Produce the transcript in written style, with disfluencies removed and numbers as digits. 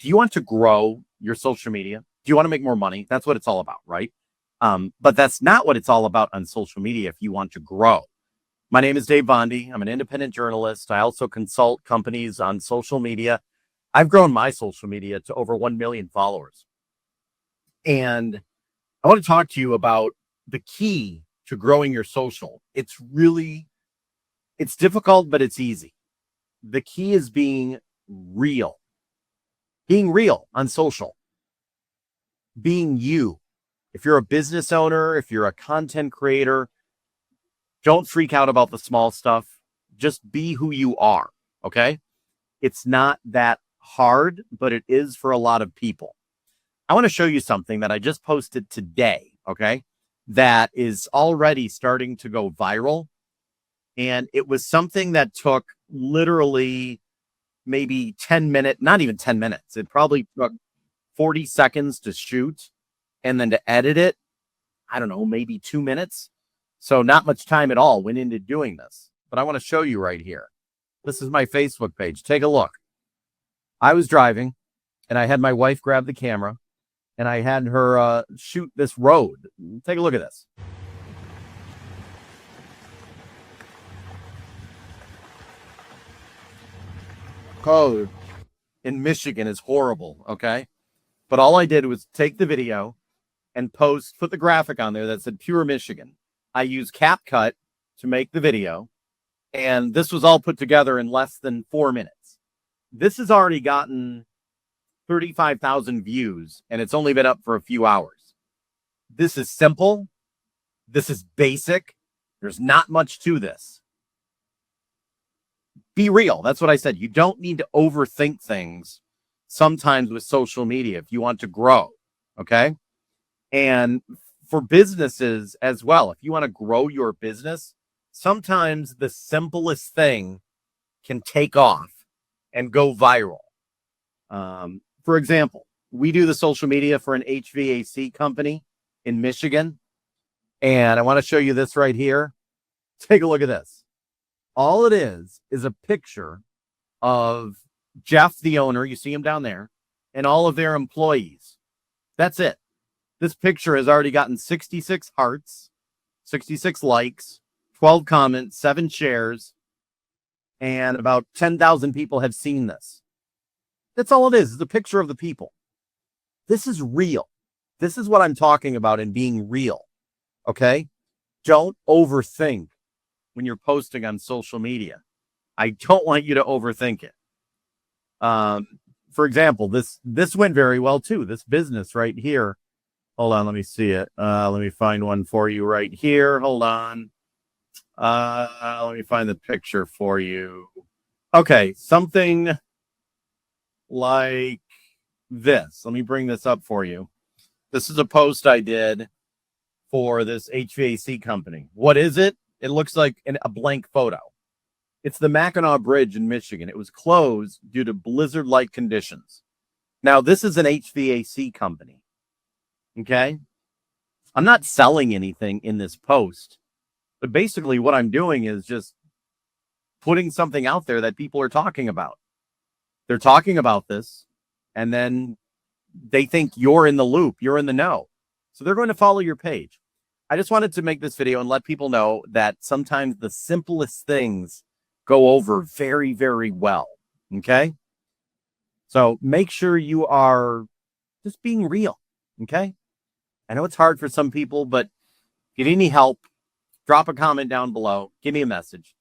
do you want to grow your social media? Do you want to make more money? That's what it's all about, right? But that's not what it's all about on social media if you want to grow. My name is Dave Bondi. I'm an independent journalist. I also consult companies on social media. I've grown my social media to over 1 million followers. And I want to talk to you about the key to growing your social. It's difficult, but it's easy. The key is being real on social, being you. If you're a business owner, if you're a content creator, don't freak out about the small stuff. Just be who you are. Okay. It's not that hard, but it is for a lot of people. I want to show you something that I just posted today. Okay. That is already starting to go viral. And it was something that took literally maybe 10 minutes, not even 10 minutes. It probably took 40 seconds to shoot and then to edit it. I don't know, maybe 2 minutes. So not much time at all went into doing this, but I want to show you right here. This is my Facebook page. Take a look. I was driving and I had my wife grab the camera and I had her shoot this road. Take a look at this. Code in Michigan is horrible. Okay. But all I did was take the video and put the graphic on there that said Pure Michigan. I used CapCut to make the video, and this was all put together in less than 4 minutes. This has already gotten 35,000 views, and it's only been up for a few hours. This is simple. This is basic. There's not much to this. Be real. That's what I said. You don't need to overthink things sometimes with social media if you want to grow. Okay. And for businesses as well, if you want to grow your business, sometimes the simplest thing can take off and go viral. For example, we do the social media for an HVAC company in Michigan. And I want to show you this right here. Take a look at this. All it is a picture of Jeff, the owner. You see him down there, and all of their employees. That's it. This picture has already gotten 66 hearts, 66 likes, 12 comments, 7 shares, and about 10,000 people have seen this. That's all it is a picture of the people. This is real. This is what I'm talking about in being real. Okay? Don't overthink when you're posting on social media. I don't want you to overthink it. For example, this went very well too. This business right here. Hold on, let me see it. Let me find one for you right here. Hold on. Let me find the picture for you. Okay, something like this. Let me bring this up for you. This is a post I did for this HVAC company. What is it? It looks like a blank photo. It's the Mackinac Bridge in Michigan. It was closed due to blizzard-like conditions. Now, this is an HVAC company. Okay? I'm not selling anything in this post, but basically what I'm doing is just putting something out there that people are talking about. They're talking about this, and then they think you're in the loop, you're in the know. So they're going to follow your page. I just wanted to make this video and let people know that sometimes the simplest things go over very, very well. Okay? So make sure you are just being real. Okay? I know it's hard for some people, but if you need any help, drop a comment down below. Give me a message.